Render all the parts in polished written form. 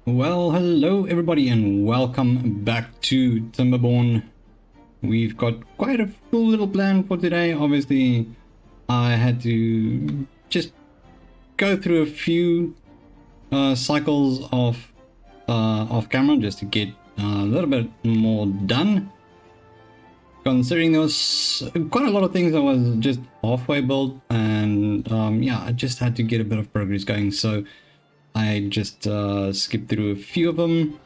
Well, hello everybody and welcome back to Timberborn. We've got quite a full little plan for today. Obviously, I had to just go through a few cycles of off camera just to get a little bit more done. Considering there was quite a lot of things that was just halfway built, and yeah, I just had to get a bit of progress going. So I just skipped through a few of them.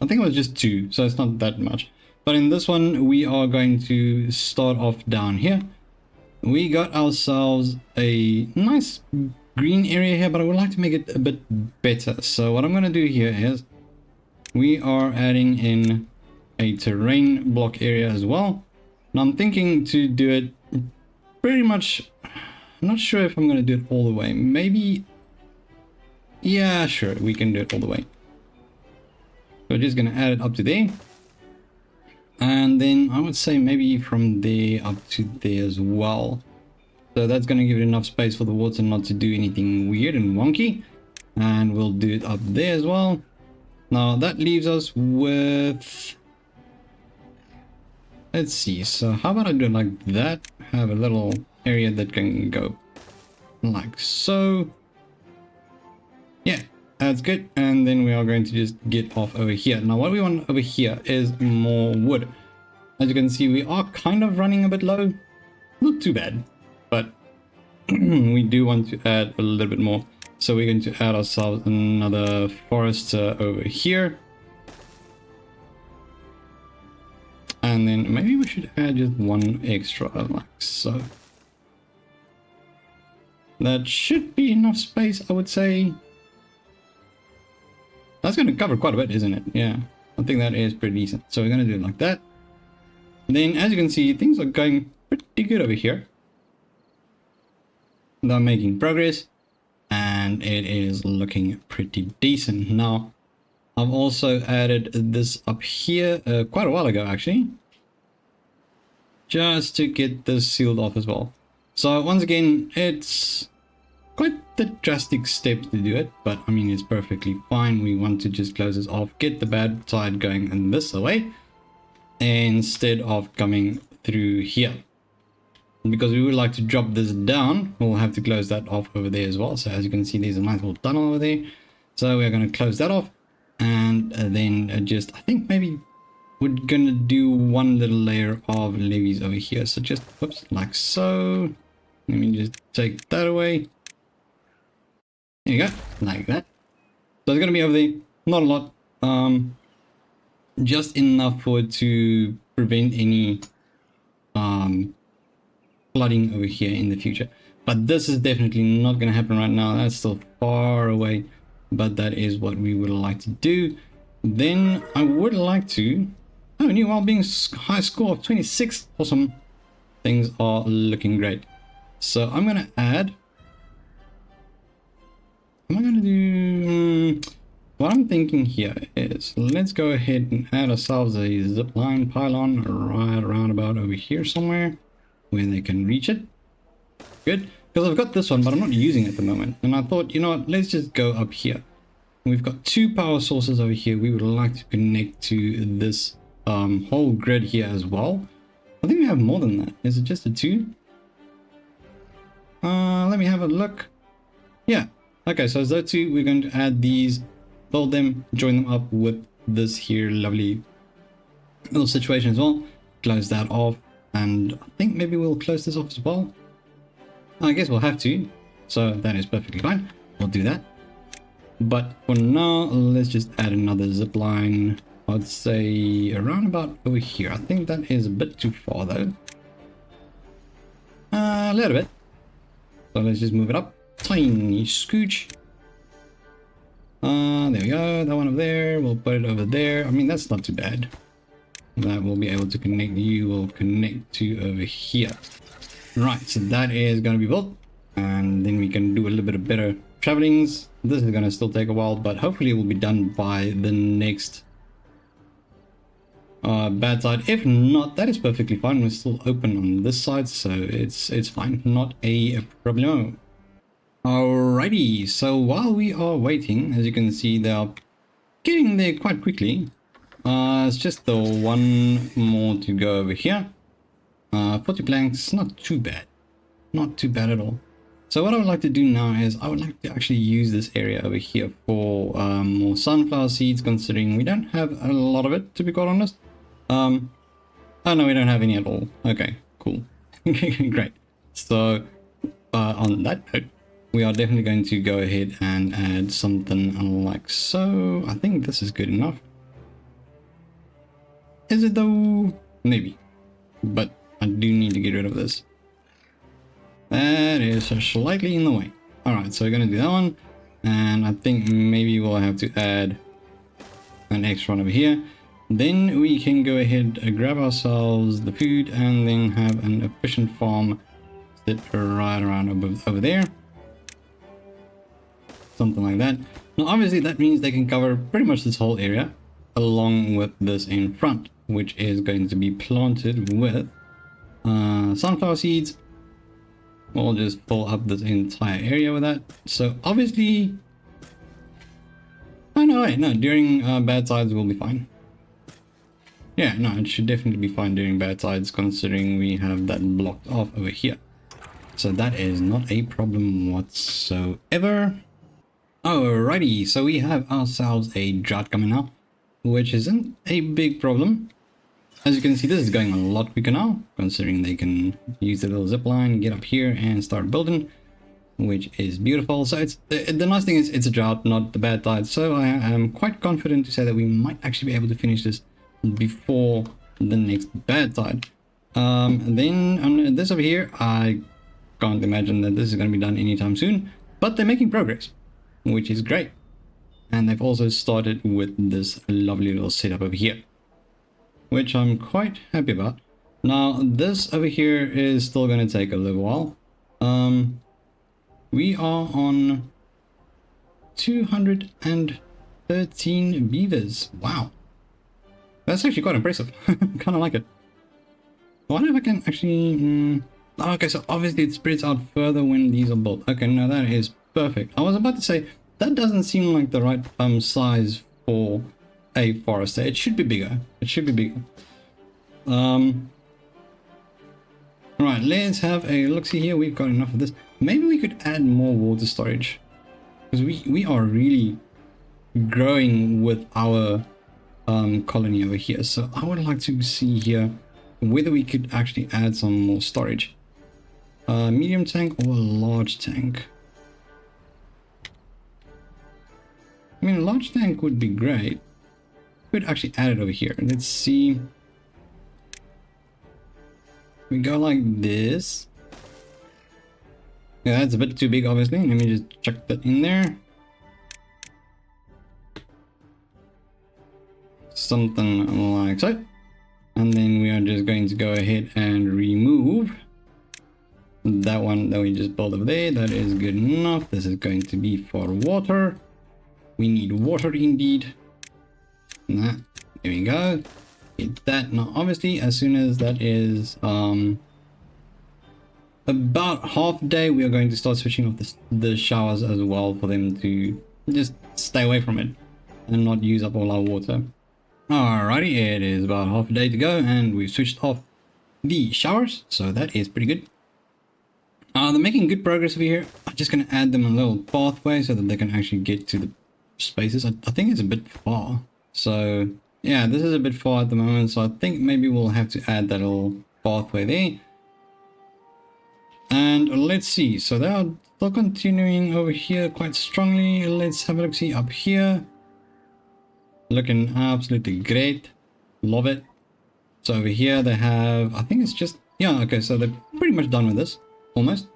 I think it was just two, so it's not that much. But in this one, we are going to start off down here. We got ourselves a nice green area here, but I would like to make it a bit better. So what I'm going to do here is we are adding in a terrain block area as well. Now I'm thinking to do it pretty much, I'm not sure if I'm going to do it all the way. Maybe, yeah, sure, we can do it all the way. So we're just going to add it up to there. And then I would say maybe from there up to there as well. So that's going to give it enough space for the water not to do anything weird and wonky. And we'll do it up there as well. Now that leaves us with... Let's see, so how about I do it like that? Have a little area that can go like so. Yeah, that's good. And then we are going to just get off over here. Now what we want over here is more wood. As you can see, we are kind of running a bit low. Not too bad, but we do want to add a little bit more. So we're going to add ourselves another forest over here. And then maybe we should add just one extra like so. That should be enough space, I would say. That's going to cover quite a bit, isn't it? Yeah, I think that is pretty decent. So we're going to do it like that. Then, as you can see, things are going pretty good over here. They're making progress, and it is looking pretty decent. Now, I've also added this up here quite a while ago, actually, just to get this sealed off as well. So once again, it's quite the drastic step to do it, but I mean, it's perfectly fine. We want to just close this off, get the bad side going in this way, instead of coming through here. Because we would like to drop this down, we'll have to close that off over there as well. So as you can see, there's a nice little tunnel over there. So we're going to close that off, and then just, I think maybe we're going to do one little layer of levees over here. So just, whoops, like so. Let me just take that away. There you go, like that. So it's going to be over there, not a lot. Just enough for it to prevent any flooding over here in the future. But this is definitely not going to happen right now. That's still far away, but that is what we would like to do. Then I would like to... Oh, new Wellbeing high score of 26. Awesome. Things are looking great. So I'm going to add... Am I going to do... What I'm thinking here is, let's go ahead and add ourselves a zipline pylon right around about over here somewhere, where they can reach it. Good, because I've got this one, but I'm not using it at the moment. And I thought, you know what, let's just go up here. We've got two power sources over here. We would like to connect to this whole grid here as well. I think we have more than that. Is it just a two? Let me have a look. Yeah, okay, so as those two, we're going to add these, build them, join them up with this here lovely little situation as well. Close that off, and I think maybe we'll close this off as well. I guess we'll have to, so that is perfectly fine. We'll do that. But for now, let's just add another zip line. I'd say around about over here. I think that is a bit too far though. A little bit. So let's just move it up. Tiny scooch. There we go. That one over there. We'll put it over there. I mean, that's not too bad. That will be able to connect. You will connect to over here. Right, so that is going to be built. And then we can do a little bit of better travelings. This is going to still take a while, but hopefully it will be done by the next bad side. If not, that is perfectly fine. We're still open on this side, so it's fine. Not a problem. Alrighty, so while we are waiting, as you can see, there are getting there quite quickly. It's just the one more to go over here. 40 planks, not too bad. Not too bad at all. So what I would like to do now is I would like to actually use this area over here for more sunflower seeds, considering we don't have a lot of it, to be quite honest. Oh no, we don't have any at all. Okay, cool. Great. So on that note, we are definitely going to go ahead and add something like so. I think this is good enough. Is it though? Maybe. But I do need to get rid of this. That is slightly in the way. Alright, so we're going to do that one. And I think maybe we'll have to add an extra one over here. Then we can go ahead and grab ourselves the food and then have an efficient farm sit right around over there. Something like that. Now obviously that means they can cover pretty much this whole area along with this in front, which is going to be planted with sunflower seeds. We'll just fill up this entire area with that. So obviously, oh no, wait, no, during bad tides we'll be fine. Yeah, no, it should definitely be fine during bad tides, considering we have that blocked off over here. So that is not a problem whatsoever. Alrighty, so we have ourselves a drought coming up, which isn't a big problem. As you can see, this is going a lot quicker now, considering they can use the little zip line, get up here and start building, which is beautiful. So it's the nice thing is it's a drought, not the bad tide. So I am quite confident to say that we might actually be able to finish this before the next bad tide. And then on this over here, I can't imagine that this is going to be done anytime soon, but they're making progress, which is great. And they've also started with this lovely little setup over here, which I'm quite happy about. Now, this over here is still going to take a little while. We are on 213 beavers. Wow. That's actually quite impressive. Kind of like it. I wonder if I can actually... okay, so obviously it spreads out further when these are built. Okay, no, that is perfect. I was about to say, that doesn't seem like the right size for a forester. It should be bigger. It should be bigger. Right, let's have a look-see here. We've got enough of this. Maybe we could add more water storage, because we are really growing with our colony over here. So I would like to see here whether we could actually add some more storage. Medium tank or a large tank? I mean, a large tank would be great. Could actually add it over here. Let's see. We go like this. Yeah, that's a bit too big, obviously. Let me just chuck that in there. Something like so. And then we are just going to go ahead and remove that one that we just built over there. That is good enough. This is going to be for water. We need water indeed. Nah, there we go. Get that. Now obviously as soon as that is about half a day, we are going to start switching off the showers as well, for them to just stay away from it and not use up all our water. Alrighty, it is about half a day to go and we've switched off the showers, so that is pretty good. They're making good progress over here. I'm just going to add them a little pathway so that they can actually get to the spaces. I think it's a bit far. So yeah, this is a bit far at the moment, so I think maybe we'll have to add that little pathway there. And let's see, so they are still continuing over here quite strongly. Let's have a look, see up here. Looking absolutely great. Love it. So over here they have, I think it's just, yeah, okay, so they're pretty much done with this, almost.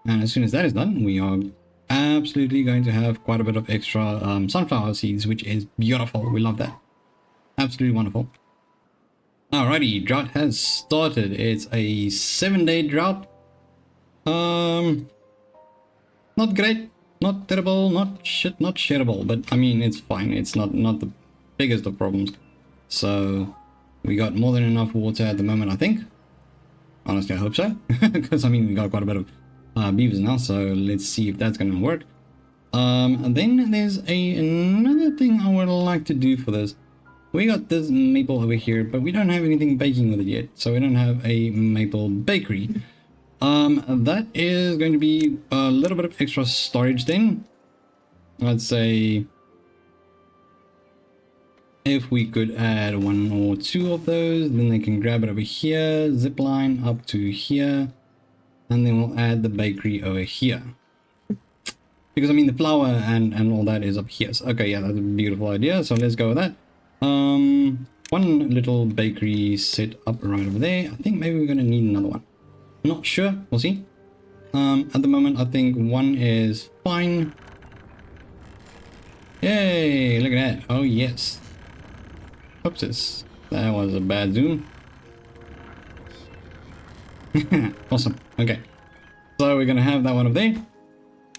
And as soon as that is done, we are absolutely going to have quite a bit of extra sunflower seeds, which is beautiful. We love that. Absolutely wonderful. Alrighty, drought has started. It's a 7-day drought. Not great, not terrible, not shareable, but I mean, it's fine. It's not the biggest of problems. So we got more than enough water at the moment, I think. Honestly, I hope so, because I mean, we got quite a bit of beavers now, so let's see if that's going to work. And then there's another thing I would like to do for this. We got this maple over here, but we don't have anything baking with it yet. So we don't have a maple bakery. That is going to be a little bit of extra storage then. I'd say if we could add 1 or 2 of those, then they can grab it over here, zip line up to here, and then we'll add the bakery over here. Because I mean the flour and all that is up here. So, okay, yeah, that's a beautiful idea. So let's go with that. One little bakery set up right over there. I think maybe we're gonna need another one. Not sure, we'll see. At the moment I think 1 is fine. Yay, look at that. Oh yes. Oopsies, that was a bad zoom. Awesome. Okay, so we're gonna have that one up there,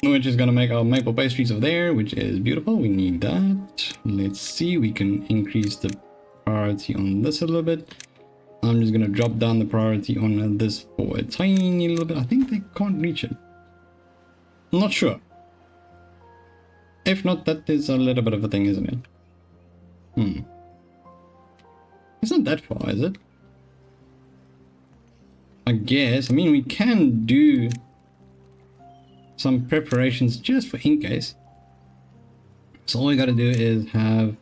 which is gonna make our maple pastries over there, which is beautiful. We need that. Let's see, we can increase the priority on this a little bit. I'm just gonna drop down the priority on this for a tiny little bit. I think they can't reach it. I'm not sure. If not, that is a little bit of a thing, isn't it? It's not that far, is it? I guess. I mean, we can do some preparations just for in case. So all we gotta do is have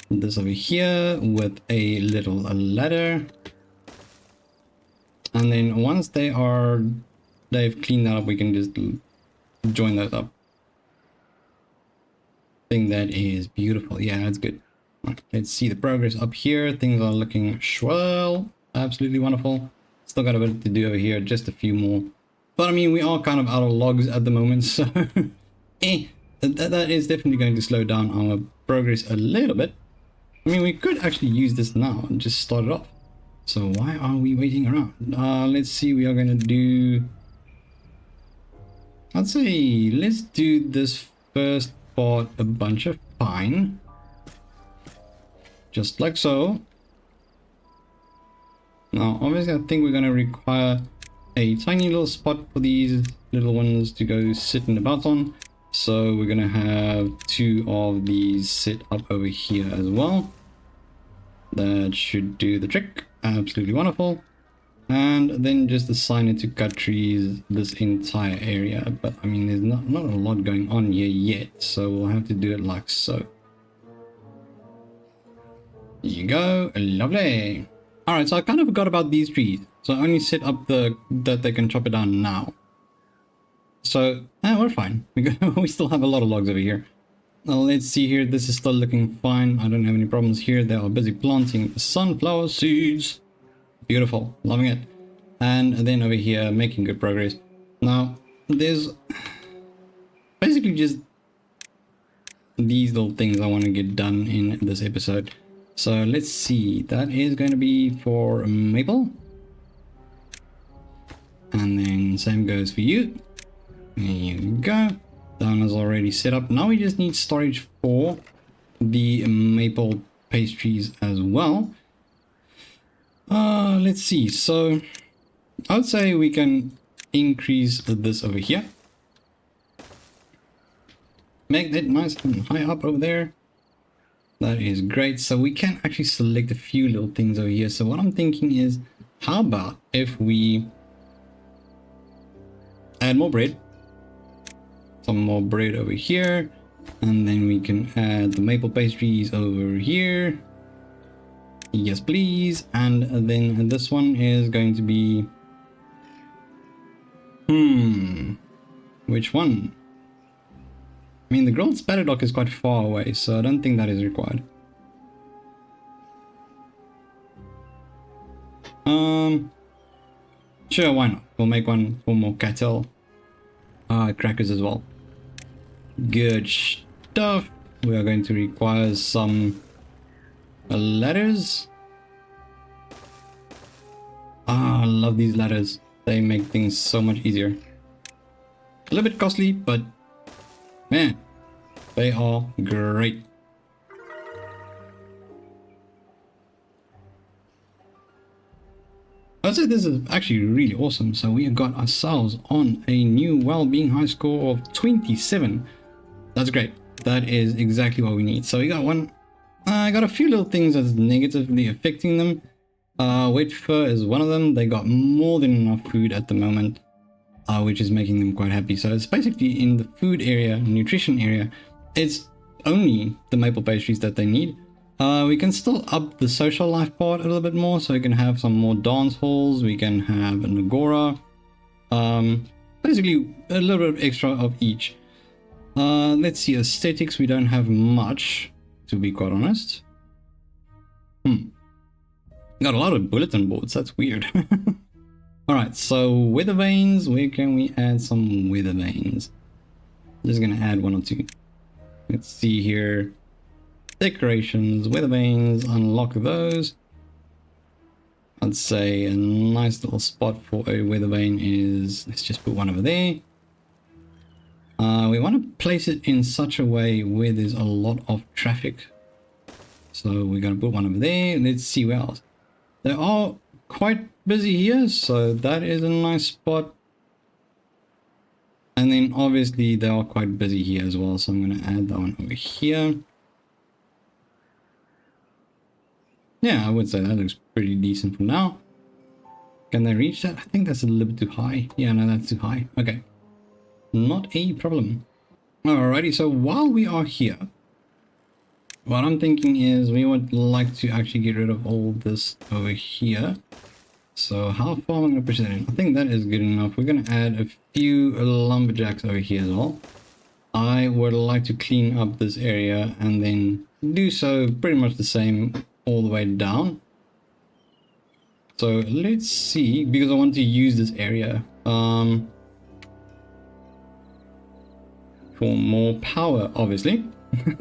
this over here with a little ladder. And then once they've cleaned that up, we can just join those up. I think that is beautiful. Yeah, that's good. Right, let's see the progress up here. Things are looking swell. Absolutely wonderful. Still got a bit to do over here, just a few more. But I mean, we are kind of out of logs at the moment, so that is definitely going to slow down our progress a little bit. I mean, we could actually use this now and just start it off. So why are we waiting around? Let's see, we are going to do... I'd say let's do this first part, a bunch of pine. Just like so. Now, obviously, I think we're going to require a tiny little spot for these little ones to go sit in about on. So we're going to have 2 of these sit up over here as well. That should do the trick. Absolutely wonderful. And then just assign it to cut trees this entire area. But I mean, there's not a lot going on here yet. So we'll have to do it like so. There you go. Lovely. Alright, so I kind of forgot about these trees. So I only set up that they can chop it down now. So, we're fine. We still have a lot of logs over here. Now let's see here. This is still looking fine. I don't have any problems here. They are busy planting sunflower seeds. Beautiful. Loving it. And then over here, making good progress. Now, there's basically just these little things I want to get done in this episode. So let's see, that is going to be for maple. And then same goes for you. There you go. That one is already set up. Now we just need storage for the maple pastries as well. Let's see. So I would say we can increase this over here. Make that nice and high up over there. That is great. So we can actually select a few little things over here. So what I'm thinking is, how about if we add more bread, some more bread over here, and then we can add the maple pastries over here. Yes, please. And then this one is going to be, which one? I mean, the grilled spatterdock is quite far away, so I don't think that is required. Sure, why not? We'll make one for more cattle. Crackers as well. Good stuff. We are going to require some ladders. I love these ladders. They make things so much easier. A little bit costly, but man, they are great. I'd say this is actually really awesome. So we have got ourselves on a new Wellbeing high score of 27. That's great. that is exactly what we need. So we got one. I got a few little things that's negatively affecting them. Wet fur is one of them. They got more than enough food at the moment, which is making them quite happy. So it's basically in the food area, nutrition area, it's only the maple pastries that they need. We can still up the social life part a little bit more, so we can have some more dance halls, we can have an agora, basically a little bit extra of each. Let's see, aesthetics, we don't have much, to be quite honest. Got a lot of bulletin boards, that's weird. Alright, so weather vanes, where can we add some weather vanes? Just gonna add one or two. Let's see here. Decorations, weather vanes, unlock those. I'd say a nice little spot for a weather vane is, let's just put one over there. We want to place it in such a way where there's a lot of traffic. So we're going to put one over there. Let's see where else. They are quite busy here, so that is a nice spot. And then obviously they are quite busy here as well, so I'm going to add that one over here. Yeah, I would say that looks pretty decent for now. Can they reach that? I think that's a little bit too high. Yeah, no, that's too high. Okay. Not a problem. Alrighty, so while we are here, what I'm thinking is we would like to actually get rid of all this over here. So how far am I going to push that in? I think that is good enough. We're going to add a few lumberjacks over here as well. I would like to clean up this area and then do so pretty much the same all the way down. So let's see, because I want to use this area for more power, obviously.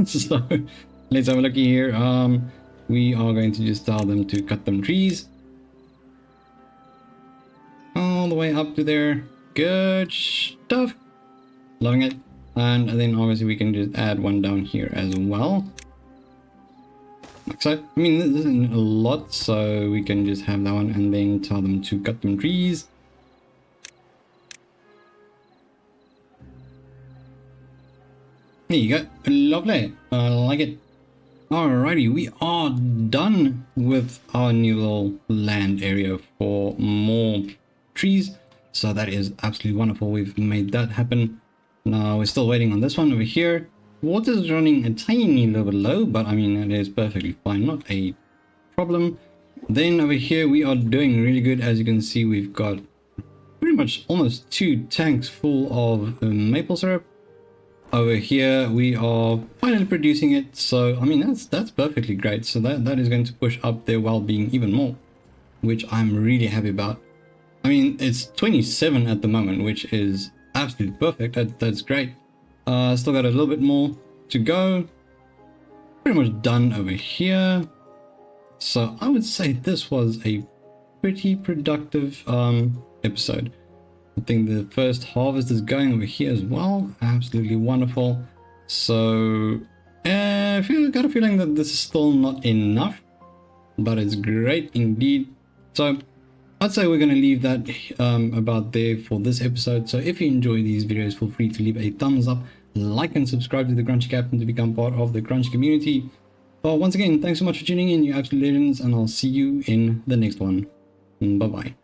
So let's have a look here. We are going to just tell them to cut them trees all the way up to there. Good stuff, loving it. And then obviously we can just add one down here as well. So, I mean, this isn't a lot, so we can just have that one and then tell them to cut them trees. There you go. Lovely. I like it. Alrighty, we are done with our new little land area for more trees. So that is absolutely wonderful. We've made that happen. Now we're still waiting on this one over here. Water's running a tiny little bit low, but I mean, it is perfectly fine, not a problem. Then over here, we are doing really good. As you can see, we've got pretty much almost 2 tanks full of maple syrup. Over here, we are finally producing it. So, I mean, that's perfectly great. So that is going to push up their well-being even more, which I'm really happy about. I mean, it's 27 at the moment, which is absolutely perfect. That's great. Still got a little bit more to go. Pretty much done over here. So I would say this was a pretty productive episode. I think the first harvest is going over here as well. Absolutely wonderful. So I got a feeling that this is still not enough, but it's great indeed. So I'd say we're going to leave that about there for this episode. So if you enjoy these videos, feel free to leave a thumbs up, like and subscribe to the Crunchy Captain to become part of the Crunchy community. But once again, thanks so much for tuning in, you absolute legends, and I'll see you in the next one. Bye bye.